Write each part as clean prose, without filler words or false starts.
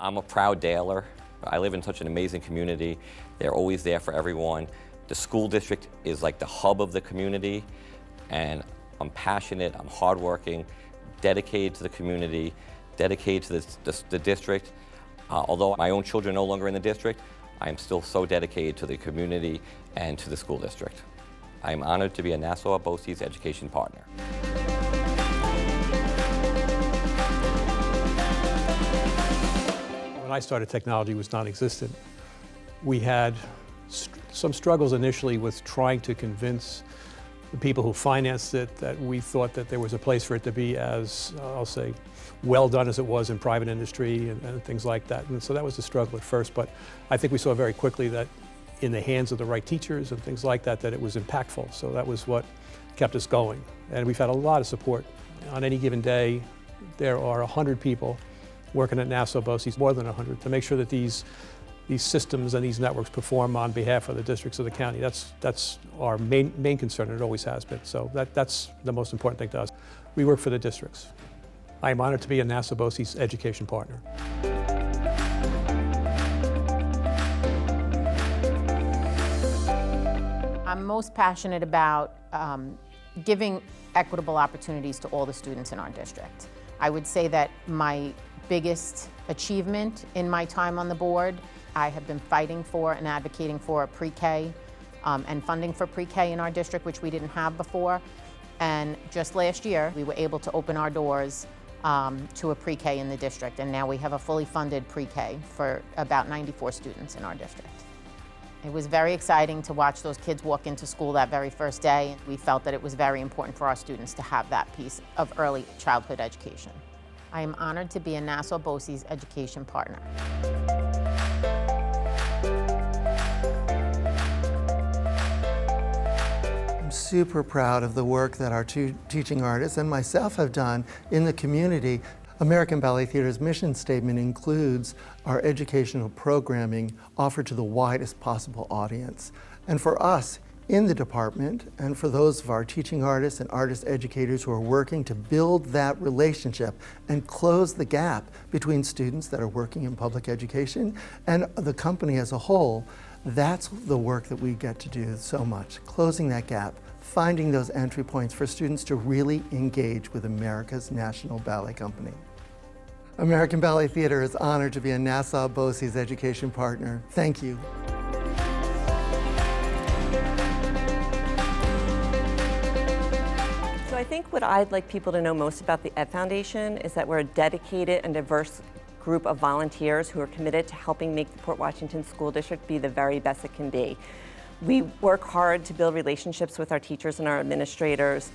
I'm a proud Daler. I live in such an amazing community. They're always there for everyone. The school district is like the hub of the community, and I'm passionate, I'm hardworking, dedicated to the community, dedicated to the district. Although my own children are no longer in the district, I am still so dedicated to the community and to the school district. I am honored to be a Nassau BOCES education partner. When I started, technology was non-existent. We had some struggles initially with trying to convince the people who financed it that we thought that there was a place for it to be as, I'll say, well done as it was in private industry and things like that. And so that was the struggle at first, but I think we saw very quickly that in the hands of the right teachers and things like that, that it was impactful. So that was what kept us going. And we've had a lot of support. On any given day, there are 100 people working at Nassau BOCES, more than 100, to make sure that these systems and these networks perform on behalf of the districts of the county. That's our main concern, and it always has been. So that's the most important thing to us. We work for the districts. I am honored to be a Nassau BOCES education partner. I'm most passionate about giving equitable opportunities to all the students in our district. I would say that my biggest achievement in my time on the board, I have been fighting for and advocating for pre-K and funding for pre-K in our district, which we didn't have before. And just last year, we were able to open our doors to a pre-K in the district, and now we have a fully funded pre-K for about 94 students in our district. It was very exciting to watch those kids walk into school that very first day. We felt that it was very important for our students to have that piece of early childhood education. I am honored to be a Nassau BOCES education partner. I'm super proud of the work that our two teaching artists and myself have done in the community. American Ballet Theater's mission statement includes our educational programming offered to the widest possible audience. And for us in the department, and for those of our teaching artists and artist educators who are working to build that relationship and close the gap between students that are working in public education and the company as a whole, that's the work that we get to do so much, closing that gap, finding those entry points for students to really engage with America's National Ballet Company. American Ballet Theater is honored to be a Nassau BOCES education partner. Thank you. So I think what I'd like people to know most about the Ed Foundation is that we're a dedicated and diverse group of volunteers who are committed to helping make the Port Washington School District be the very best it can be. We work hard to build relationships with our teachers and our administrators.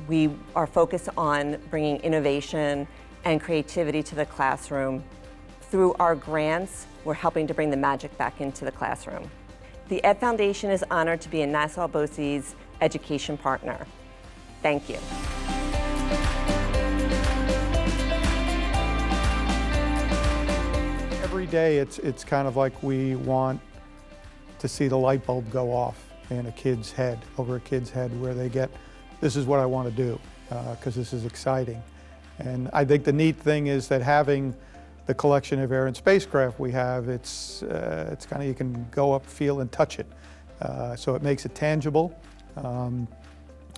We are focused on bringing innovation and creativity to the classroom. Through our grants, we're helping to bring the magic back into the classroom. The Ed Foundation is honored to be a Nassau BOCES education partner. Thank you. Every day it's kind of like we want to see the light bulb go off in a kid's head, over a kid's head, where they get, this is what I want to do, because this is exciting. And I think the neat thing is that having the collection of air and spacecraft we have, it's kind of, you can go up, feel, and touch it. So it makes it tangible.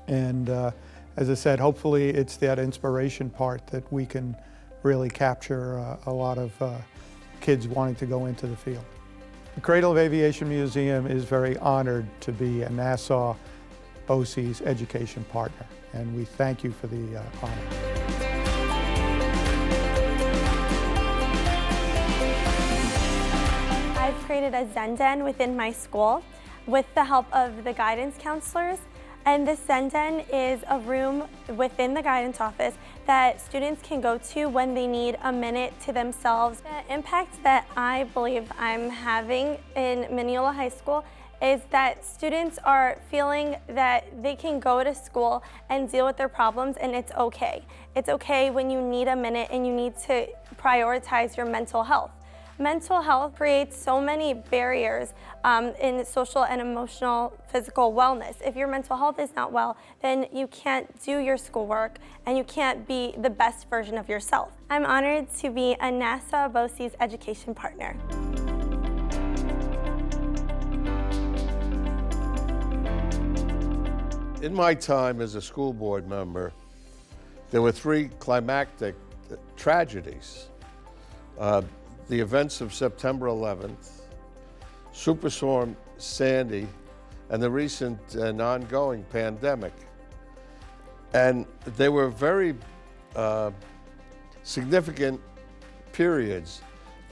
As I said, hopefully it's that inspiration part that we can really capture a lot of kids wanting to go into the field. The Cradle of Aviation Museum is very honored to be a Nassau BOCES education partner, and we thank you for the honor. I've created a Zen Den within my school with the help of the guidance counselors. And the Zen Den is a room within the guidance office that students can go to when they need a minute to themselves. The impact that I believe I'm having in Mineola High School is that students are feeling that they can go to school and deal with their problems, and it's okay. It's okay when you need a minute and you need to prioritize your mental health. Mental health creates so many barriers in social and emotional, physical wellness. If your mental health is not well, then you can't do your schoolwork and you can't be the best version of yourself. I'm honored to be a NASA BOCES education partner. In my time as a school board member, there were 3 climactic tragedies. The events of September 11th, Superstorm Sandy, and the recent and ongoing pandemic. And they were very significant periods.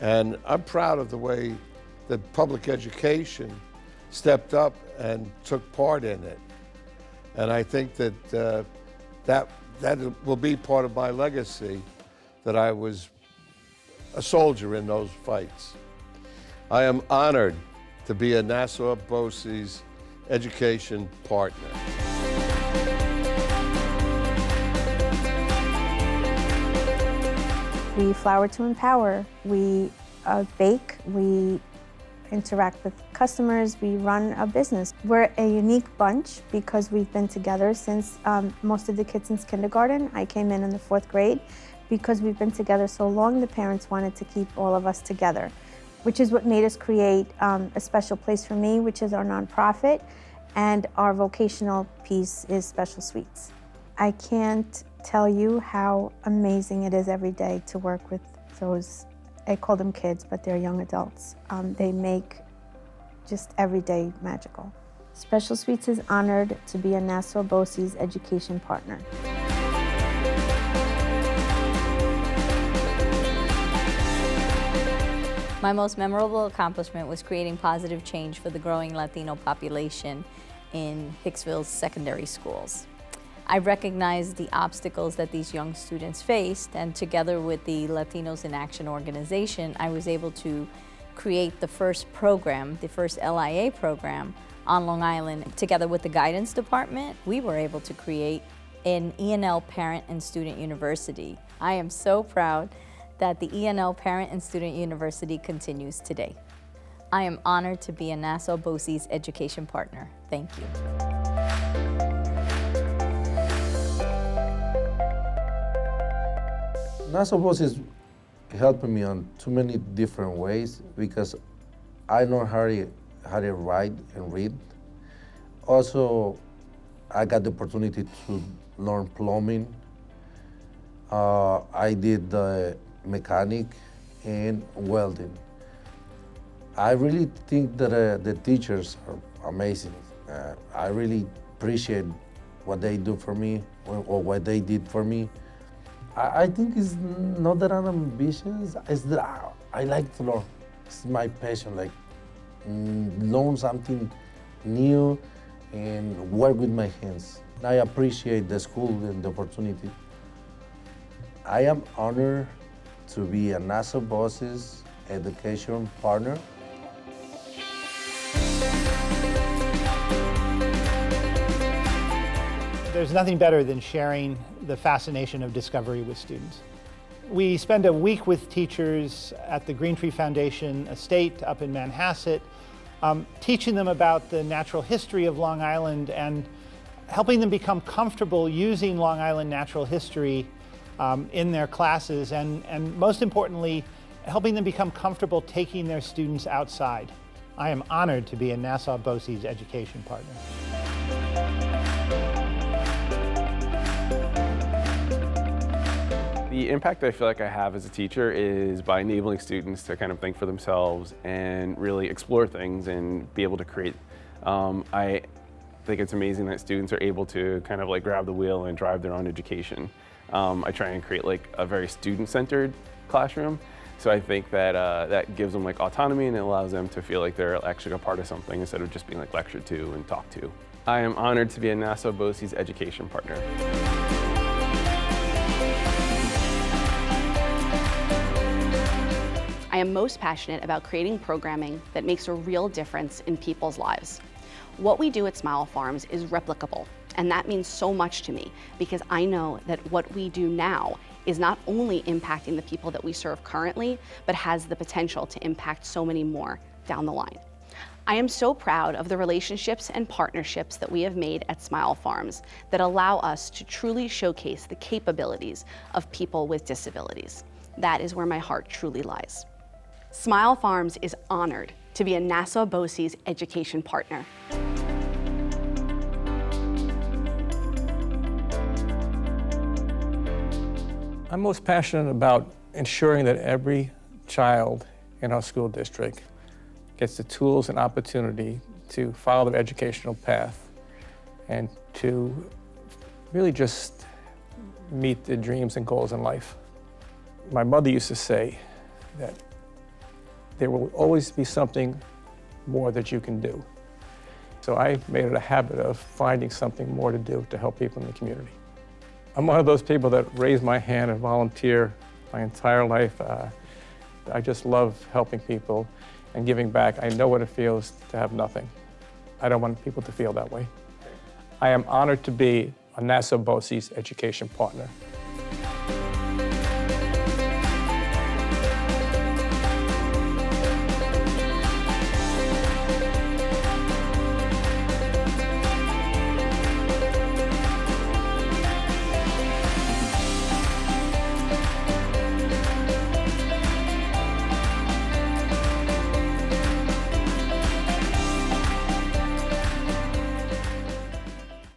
And I'm proud of the way that public education stepped up and took part in it. And I think that that will be part of my legacy, that I was a soldier in those fights. I am honored to be a Nassau BOCES education partner. We flower to empower. We bake. We interact with customers. We run a business. We're a unique bunch because we've been together since most of the kids since kindergarten. I came in the 4th grade. Because we've been together so long, the parents wanted to keep all of us together, which is what made us create a special place for me, which is our nonprofit, and our vocational piece is Special Suites. I can't tell you how amazing it is every day to work with those, I call them kids, but they're young adults. They make just every day magical. Special Suites is honored to be a Nassau BOCES education partner. My most memorable accomplishment was creating positive change for the growing Latino population in Hicksville's secondary schools. I recognized the obstacles that these young students faced, and together with the Latinos in Action organization, I was able to create the first program, the first LIA program on Long Island. Together with the guidance department, we were able to create an ENL Parent and Student University. I am so proud that the ENL Parent and Student University continues today. I am honored to be a Nassau BOCES education partner. Thank you. Nassau BOCES helped me on too many different ways because I know how to write and read. Also, I got the opportunity to learn plumbing. I did the mechanic and welding. I really think that the teachers are amazing. I really appreciate what they do for me or what they did for me. I think it's not that I'm ambitious, it's that I like to learn. It's my passion, like learn something new and work with my hands. I appreciate the school and the opportunity. I am honored to be a Nassau BOCES education partner. There's nothing better than sharing the fascination of discovery with students. We spend a week with teachers at the Green Tree Foundation estate up in Manhasset, teaching them about the natural history of Long Island and helping them become comfortable using Long Island natural history in their classes, and most importantly, helping them become comfortable taking their students outside. I am honored to be a Nassau BOCES education partner. The impact I feel like I have as a teacher is by enabling students to kind of think for themselves and really explore things and be able to create. I think it's amazing that students are able to kind of like grab the wheel and drive their own education. I try and create like a very student-centered classroom. So I think that that gives them like autonomy and it allows them to feel like they're actually a part of something instead of just being like lectured to and talked to. I am honored to be a Nassau BOCES education partner. I am most passionate about creating programming that makes a real difference in people's lives. What we do at Smile Farms is replicable, and that means so much to me because I know that what we do now is not only impacting the people that we serve currently, but has the potential to impact so many more down the line. I am so proud of the relationships and partnerships that we have made at Smile Farms that allow us to truly showcase the capabilities of people with disabilities. That is where my heart truly lies. Smile Farms is honored to be a Nassau BOCES education partner. I'm most passionate about ensuring that every child in our school district gets the tools and opportunity to follow their educational path and to really just meet their dreams and goals in life. My mother used to say that there will always be something more that you can do. So I made it a habit of finding something more to do to help people in the community. I'm one of those people that raise my hand and volunteer my entire life. I just love helping people and giving back. I know what it feels to have nothing. I don't want people to feel that way. I am honored to be a Nassau BOCES education partner.